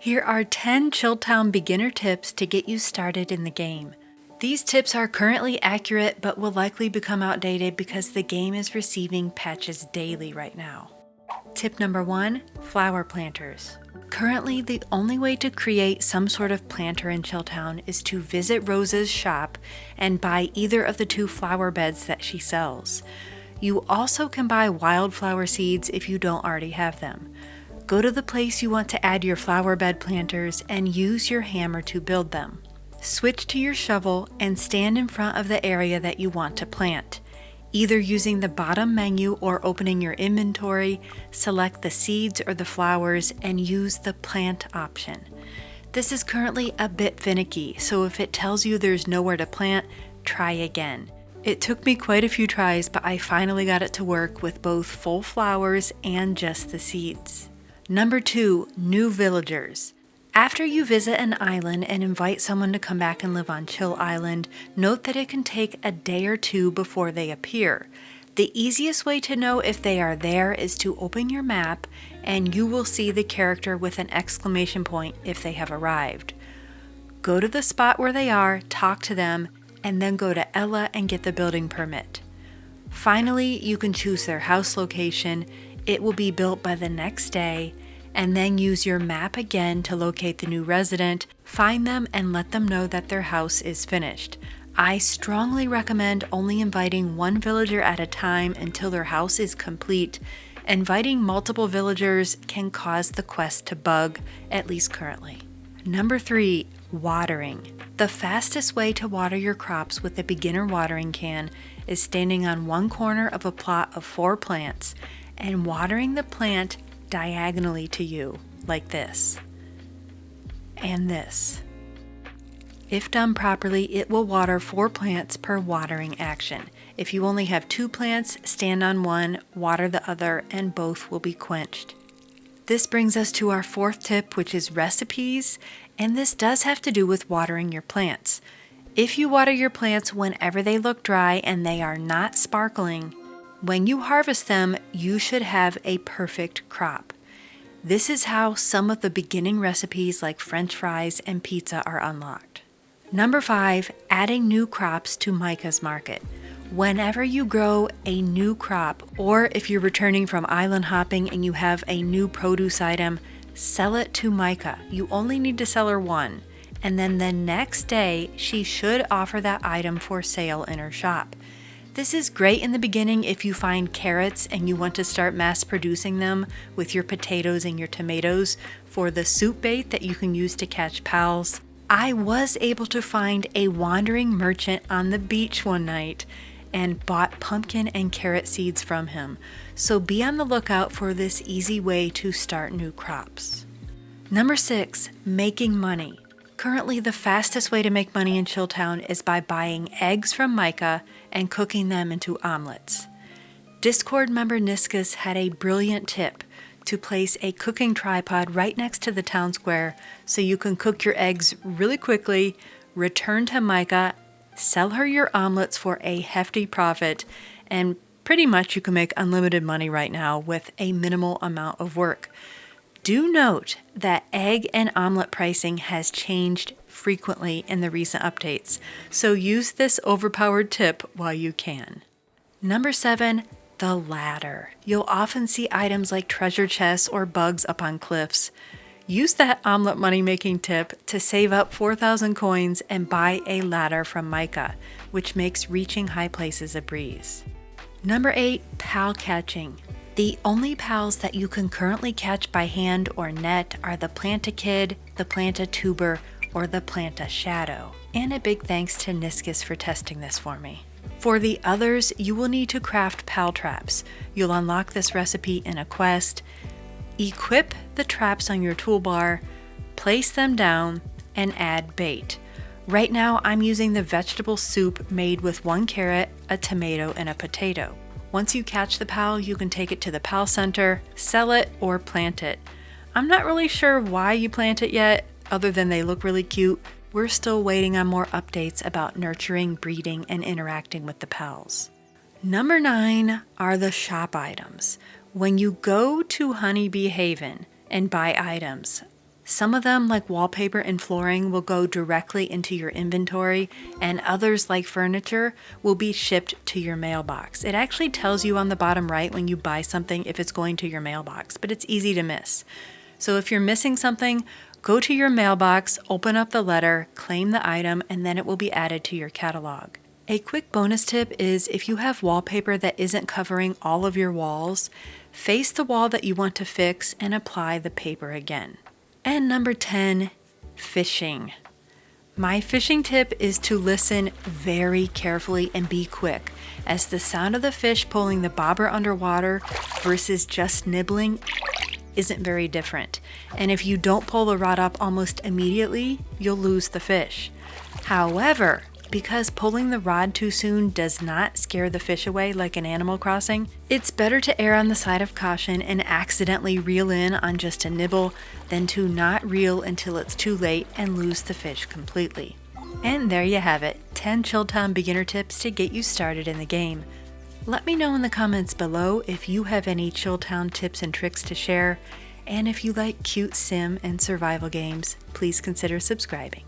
Here are 10 Chilltown beginner tips to get you started in the game. These tips are currently accurate but will likely become outdated because the game is receiving patches daily right now. Tip number 1, flower planters. Currently, the only way to create some sort of planter in Chilltown is to visit Rose's shop and buy either of the 2 flower beds that she sells. You also can buy wildflower seeds if you don't already have them. Go to the place you want to add your flower bed planters and use your hammer to build them. Switch to your shovel and stand in front of the area that you want to plant. Either using the bottom menu or opening your inventory, select the seeds or the flowers and use the plant option. This is currently a bit finicky, so if it tells you there's nowhere to plant, try again. It took me quite a few tries, but I finally got it to work with both full flowers and just the seeds. Number 2, new villagers. After you visit an island and invite someone to come back and live on Chill Island, note that it can take a day or 2 before they appear. The easiest way to know if they are there is to open your map and you will see the character with an exclamation point if they have arrived. Go to the spot where they are, talk to them, and then go to Ella and get the building permit. Finally, you can choose their house location. It will be built by the next day, and then use your map again to locate the new resident, find them, and let them know that their house is finished. I strongly recommend only inviting one villager at a time until their house is complete. Inviting multiple villagers can cause the quest to bug, at least currently. Number 3, watering. The fastest way to water your crops with a beginner watering can is standing on one corner of a plot of 4 plants and watering the plant diagonally to you, like this and this. If done properly, it will water 4 plants per watering action. If you only have 2 plants, stand on one, water the other, and both will be quenched. This brings us to our 4th tip, which is recipes, and this does have to do with watering your plants. If you water your plants whenever they look dry and they are not sparkling, when you harvest them, you should have a perfect crop. This is how some of the beginning recipes like French fries and pizza are unlocked. Number 5, adding new crops to Mika's market. Whenever you grow a new crop, or if you're returning from island hopping and you have a new produce item, sell it to Mika. You only need to sell her one, and then the next day she should offer that item for sale in her shop. This is great in the beginning if you find carrots and you want to start mass producing them with your potatoes and your tomatoes for the soup bait that you can use to catch pals. I was able to find a wandering merchant on the beach one night and bought pumpkin and carrot seeds from him. So be on the lookout for this easy way to start new crops. Number 6, making money. Currently, the fastest way to make money in Chilltown is by buying eggs from Mika and cooking them into omelets. Discord member Niscus had a brilliant tip to place a cooking tripod right next to the town square so you can cook your eggs really quickly, return to Mika, sell her your omelets for a hefty profit, and pretty much you can make unlimited money right now with a minimal amount of work. Do note that egg and omelet pricing has changed frequently in the recent updates, so use this overpowered tip while you can. Number 7, the ladder. You'll often see items like treasure chests or bugs up on cliffs. Use that omelet money making tip to save up 4,000 coins and buy a ladder from Mika, which makes reaching high places a breeze. Number 8, pal catching. The only pals that you can currently catch by hand or net are the Planta-Kid, the Planta-Tuber, or the Planta-Shadow. And a big thanks to Niscus for testing this for me. For the others, you will need to craft pal traps. You'll unlock this recipe in a quest. Equip the traps on your toolbar, place them down, and add bait. Right now, I'm using the vegetable soup made with 1 carrot, a tomato, and a potato. Once you catch the pal, you can take it to the pal center, sell it, or plant it. I'm not really sure why you plant it yet, other than they look really cute. We're still waiting on more updates about nurturing, breeding, and interacting with the pals. Number 9 are the shop items. When you go to Honeybee Haven and buy items, Some of them, like wallpaper and flooring, will go directly into your inventory, and others, like furniture, will be shipped to your mailbox. It actually tells you on the bottom right when you buy something if it's going to your mailbox, but it's easy to miss. So if you're missing something, go to your mailbox, open up the letter, claim the item, and then it will be added to your catalog. A quick bonus tip is if you have wallpaper that isn't covering all of your walls, face the wall that you want to fix and apply the paper again. And number 10, fishing. My fishing tip is to listen very carefully and be quick, as the sound of the fish pulling the bobber underwater versus just nibbling isn't very different. And if you don't pull the rod up almost immediately, you'll lose the fish. However, because pulling the rod too soon does not scare the fish away like in Animal Crossing, it's better to err on the side of caution and accidentally reel in on just a nibble than to not reel until it's too late and lose the fish completely. And there you have it, 10 Chilltown beginner tips to get you started in the game. Let me know in the comments below if you have any Chilltown tips and tricks to share, and if you like cute sim and survival games, please consider subscribing.